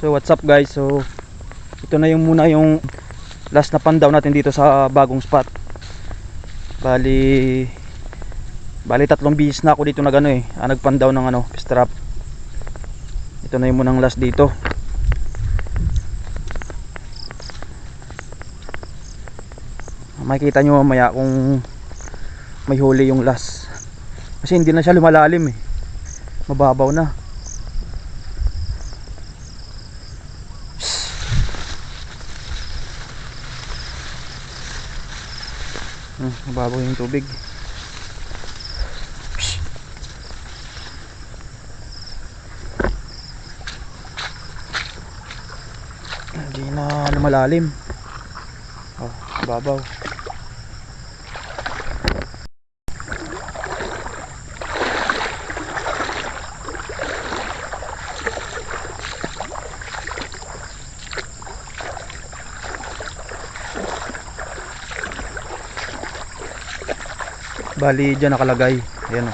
So what's up guys, so ito na yung muna yung last na pandaw natin dito sa bagong spot. Bali 3 bihis na ako dito nagpandaw ng strap. Ito na yung munang last dito. Makikita nyo mamaya kung may huli yung last, kasi hindi na siya lumalalim mababaw na. Mababaw yung tubig. Hindi na lumalalim. Mababaw. Bali dyan nakalagay. Ayan o.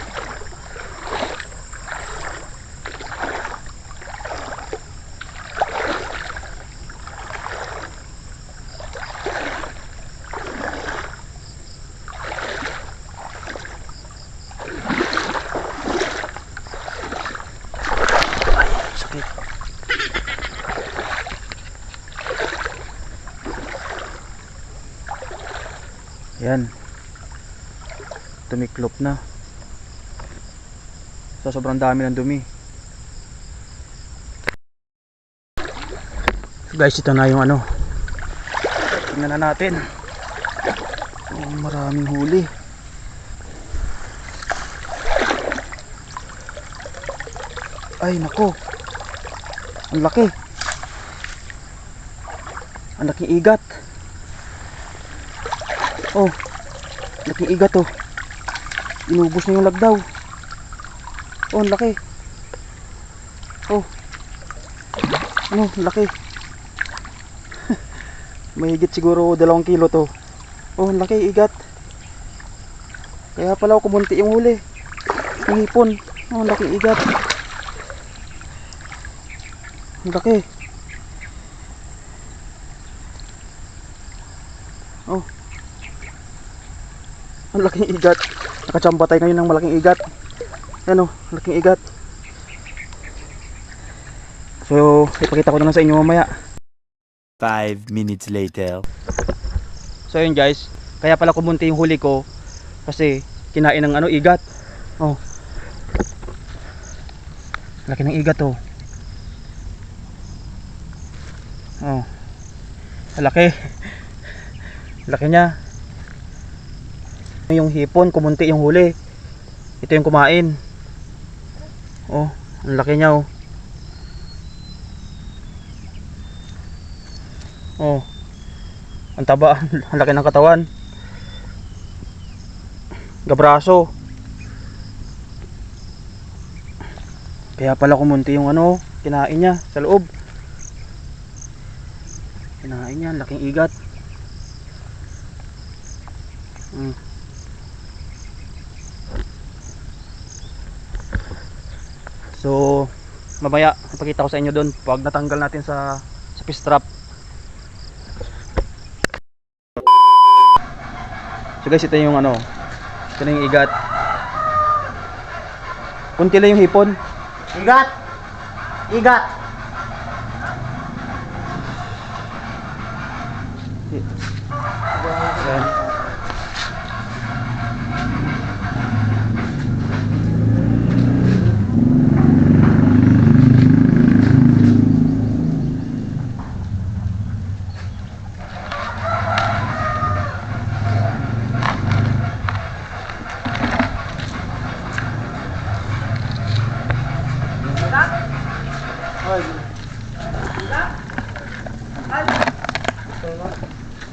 Ay, sakit. Ayan. Tumiklop na. So sobrang dami ng dumi. Guys, ito na yung tingnan na natin. Maraming huli. Ay nako, ang laki. Ang laking igat. Oh, laking igat oh. Inubos na yung lagdaw. Oh, ang laki. Oh. Laki. Mahigit siguro 2 kilo to. Oh, ang laki, igat. Kaya pala kumunti yung huli. Yung hipon. Oh, ang laki, igat. Ang laki. Oh. Ang laking igat. Nakachamba tayo ngayon ng malaking igat. Ano, malaking igat. So, ipakita ko na lang sa inyo mamaya. 5 minutes later. So yun guys, kaya pala kumunti yung huli ko kasi kinain ng igat. Oh. Laki ng igat oh. Oh. Laki. Laki niya. Yung hipon, kumunti yung huli. Ito yung kumain. Oh, ang laki niya oh. Oh. Ang taba, ang laki ng katawan. Gabraso. Kaya pala kumunti yung kinain niya sa loob. Kinain niya, laking igat. So mamaya ipakita ko sa inyo doon pag natanggal natin sa fish trap. So guys, ito yung ito na yung igat. Kunti lang yung hipon. Igat! Igat! Ayan.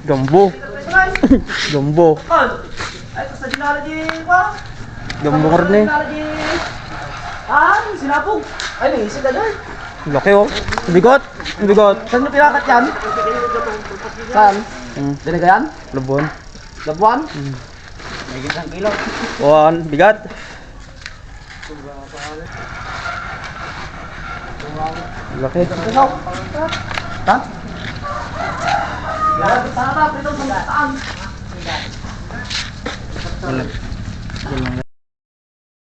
Gambo. Gambo. Ay, sa genealogy ko. Gambo ka rin Sinapog. Ay, may isip agad. Laki oh. Bigot. Bigot. Saan mo tinakat yan? Saan? Dinaga yan? Lubon. Labuan? May gisang kilo. Bigat. Laki. Ha? Sarap ito, saan? Wala.